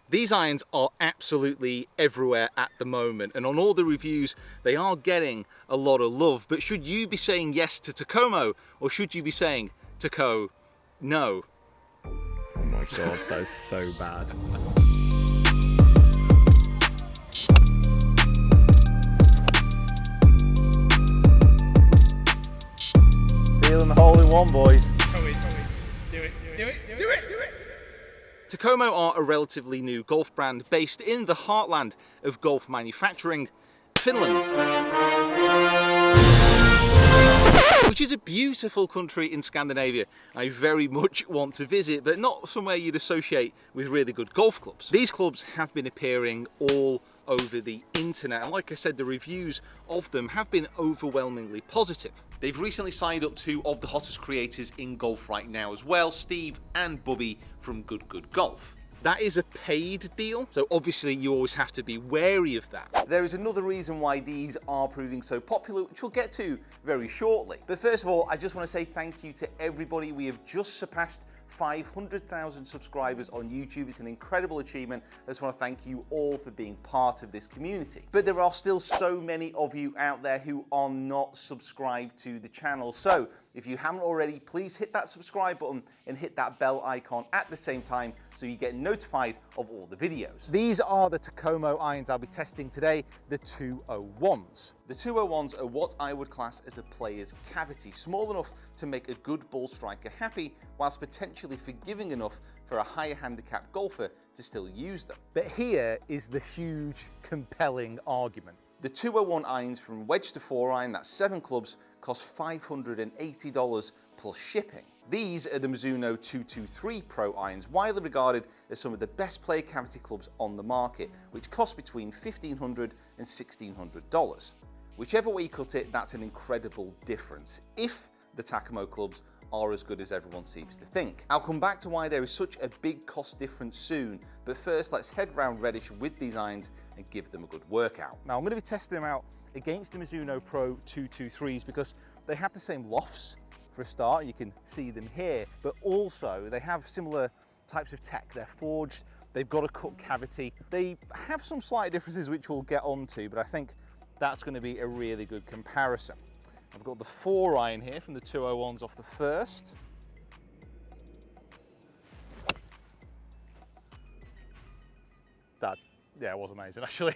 These irons are absolutely everywhere at the moment, and on all the reviews they are getting a lot of love. But should you be saying yes to Takomo, or should you be saying Tako no? Oh my god, that is so bad. Feeling the hole in one, boys. Do it! Takomo are a relatively new golf brand based in the heartland of golf manufacturing, Finland. Which is a beautiful country in Scandinavia I very much want to visit, but not somewhere you'd associate with really good golf clubs. These clubs have been appearing all over the internet, and like I said, the reviews of them have been overwhelmingly positive. They've recently signed up two of the hottest creators in golf right now as well, Steve and Bubby from Good Good Golf. That is a paid deal, so obviously you always have to be wary of that. There is another reason why these are proving so popular, which we'll get to very shortly. But first of all, I just want to say thank you to everybody. We have just surpassed 500,000 subscribers on YouTube. It's an incredible achievement. I just want to thank you all for being part of this community. But there are still so many of you out there who are not subscribed to the channel. So if you haven't already, please hit that subscribe button and hit that bell icon at the same time so you get notified of all the videos. These are the Takomo irons I'll be testing today, the 201s. The 201s are what I would class as a player's cavity, small enough to make a good ball striker happy, whilst potentially forgiving enough for a higher handicap golfer to still use them. But here is the huge, compelling argument. The 201 irons from wedge to 4-iron, that's 7 clubs, cost $580 plus shipping. These are the Mizuno 223 Pro irons, widely regarded as some of the best player cavity clubs on the market, which cost between $1,500 and $1,600. Whichever way you cut it, that's an incredible difference, if the Takomo clubs are as good as everyone seems to think. I'll come back to why there is such a big cost difference soon, but first let's head round Reddish with these irons and give them a good workout. Now I'm going to be testing them out against the Mizuno Pro 223s because they have the same lofts for a start, you can see them here, but also they have similar types of tech. They're forged, they've got a cut cavity. They have some slight differences which we'll get onto, but I think that's going to be a really good comparison. I've got the 4-iron here from the 201s off the first. Yeah, it was amazing actually.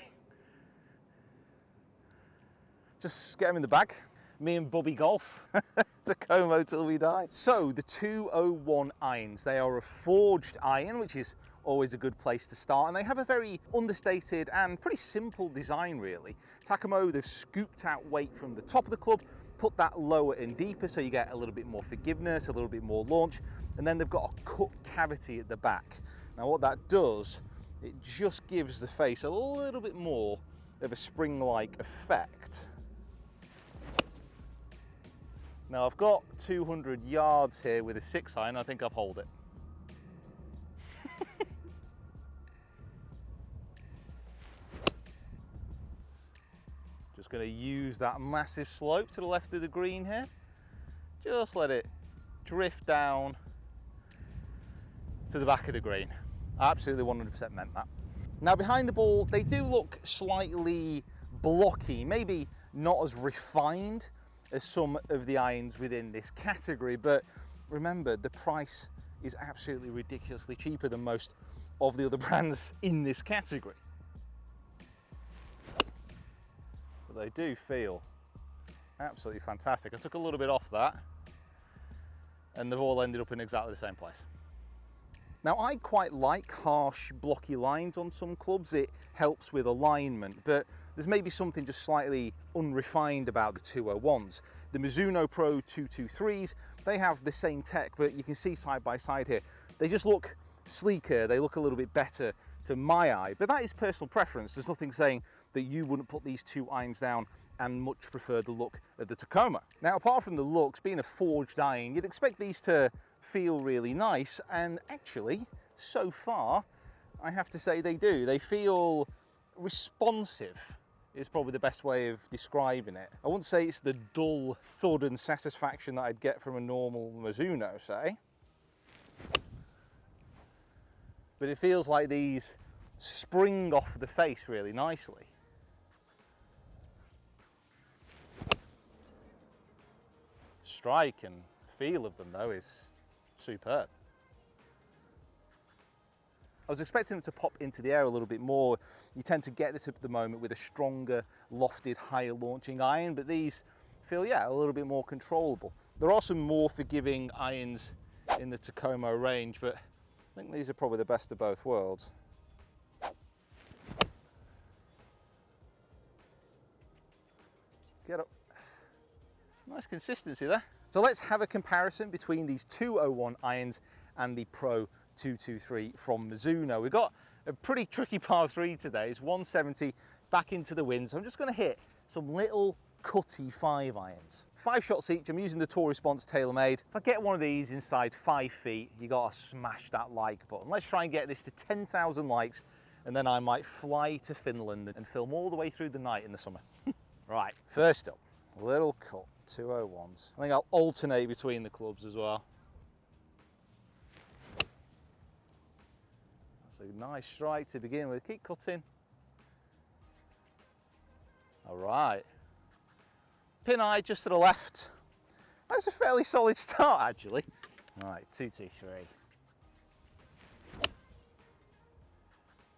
Just get them in the bag. Me and Bubby golf. Takomo till we die. So the 201 irons, they are a forged iron, which is always a good place to start, and they have a very understated and pretty simple design really. Takomo, they've scooped out weight from the top of the club, put that lower and deeper so you get a little bit more forgiveness, a little bit more launch, and then they've got a cut cavity at the back. Now what that does, it just gives the face a little bit more of a spring-like effect. Now I've got 200 yards here with a 6-iron, I think I'll hold it. Just going to use that massive slope to the left of the green here. Just let it drift down to the back of the green. I absolutely 100% meant that. Now behind the ball, they do look slightly blocky, maybe not as refined as some of the irons within this category, but remember the price is absolutely ridiculously cheaper than most of the other brands in this category. But they do feel absolutely fantastic. I took a little bit off that and they've all ended up in exactly the same place. Now I quite like harsh blocky lines on some clubs, it helps with alignment, but there's maybe something just slightly unrefined about the 201s. The Mizuno Pro 223s, they have the same tech, but you can see side by side here, they just look sleeker, they look a little bit better to my eye, but that is personal preference. There's nothing saying that you wouldn't put these two irons down and much prefer the look of the Takomo. Now apart from the looks, being a forged iron, you'd expect these to feel really nice, and actually, so far, I have to say they do. They feel responsive, is probably the best way of describing it. I wouldn't say it's the dull thud and satisfaction that I'd get from a normal Mizuno, say. But it feels like these spring off the face really nicely. Strike and feel of them though is superb. I was expecting them to pop into the air a little bit more. You tend to get this at the moment with a stronger, lofted, higher launching iron, but these feel, yeah, a little bit more controllable. There are some more forgiving irons in the Takomo range, but I think these are probably the best of both worlds. Get up. Nice consistency there. So let's have a comparison between these 201 irons and the Pro 223 from Mizuno. We've got a pretty tricky par 3 today. It's 170 back into the wind. So I'm just going to hit some little cutty 5 irons. 5 shots each. I'm using the Tour Response TaylorMade. If I get one of these inside 5 feet, you got to smash that like button. Let's try and get this to 10,000 likes, and then I might fly to Finland and film all the way through the night in the summer. Right, first up, little cut 201s. I think I'll alternate between the clubs as well. That's a nice strike to begin with. Keep cutting. All right. Pin eye just to the left. That's a fairly solid start, actually. All right, 2-2-3.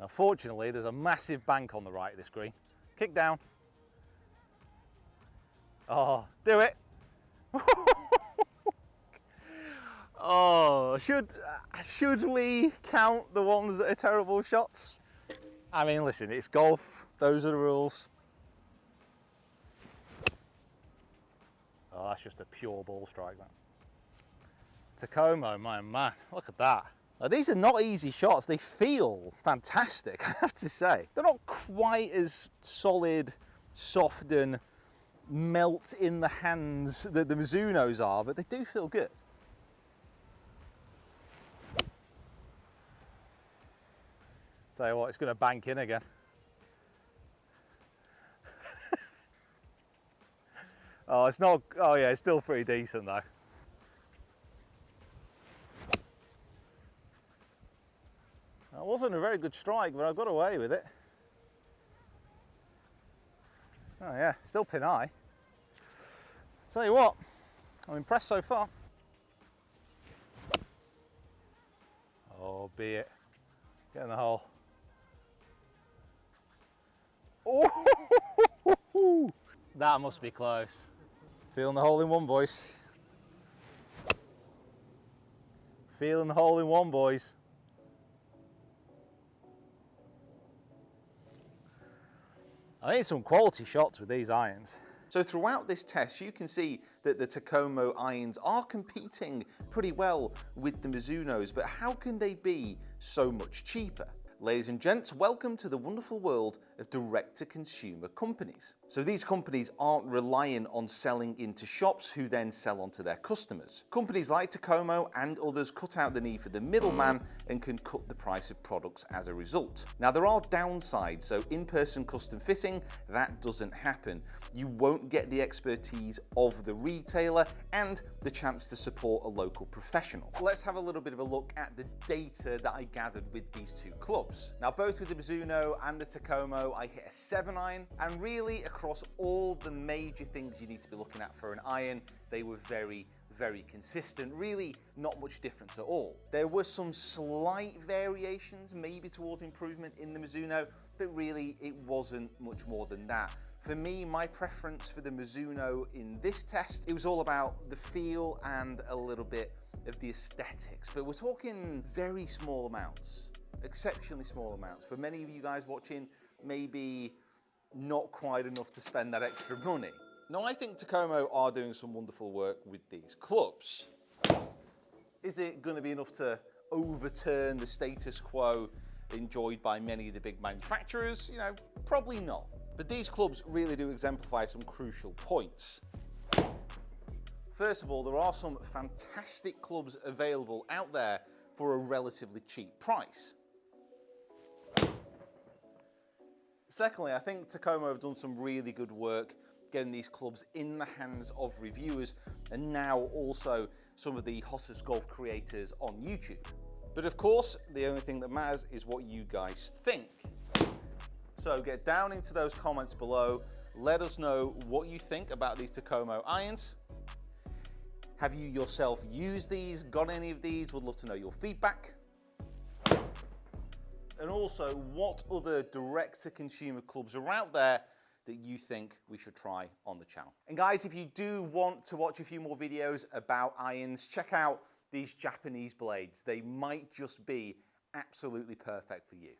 Now, fortunately, there's a massive bank on the right of this green. Kick down. Oh, do it. Oh, should we count the ones that are terrible shots? I mean, listen, it's golf. Those are the rules. Oh, that's just a pure ball strike, that. Takomo, my man, look at that. Now, these are not easy shots. They feel fantastic, I have to say. They're not quite as solid, soft, and melt in the hands that the Mizunos are, but they do feel good. Tell you what, it's going to bank in again. Oh, it's not, oh yeah, it's still pretty decent though. That wasn't a very good strike, but I got away with it. Oh yeah, still pin eye. Tell you what, I'm impressed so far. Oh, be it. Get in the hole. Oh, that must be close. Feeling the hole in one, boys. Feeling the hole in one, boys. I need some quality shots with these irons. So throughout this test, you can see that the Takomo irons are competing pretty well with the Mizunos, but how can they be so much cheaper? Ladies and gents, welcome to the wonderful world of direct-to-consumer companies. So these companies aren't relying on selling into shops who then sell on to their customers. Companies like Takomo and others cut out the need for the middleman and can cut the price of products as a result. Now there are downsides, so in-person custom fitting, that doesn't happen. You won't get the expertise of the retailer and the chance to support a local professional. Let's have a little bit of a look at the data that I gathered with these two clubs. Now both with the Mizuno and the Takomo, I hit a 7 iron, and really across all the major things you need to be looking at for an iron, they were very consistent, really not much difference at all. There were some slight variations, maybe towards improvement in the Mizuno, but really it wasn't much more than that. For me, my preference for the Mizuno in this test, it was all about the feel and a little bit of the aesthetics, but we're talking very small amounts. Exceptionally small amounts. For many of you guys watching, maybe not quite enough to spend that extra money. Now, I think Takomo are doing some wonderful work with these clubs. Is it going to be enough to overturn the status quo enjoyed by many of the big manufacturers? You know, probably not. But these clubs really do exemplify some crucial points. First of all, there are some fantastic clubs available out there for a relatively cheap price. Secondly, I think Takomo have done some really good work getting these clubs in the hands of reviewers and now also some of the hottest golf creators on YouTube. But of course, the only thing that matters is what you guys think. So get down into those comments below. Let us know what you think about these Takomo irons. Have you yourself used these, got any of these? Would love to know your feedback. And also, what other direct-to-consumer clubs are out there that you think we should try on the channel. And guys, if you do want to watch a few more videos about irons, check out these Japanese blades. They might just be absolutely perfect for you.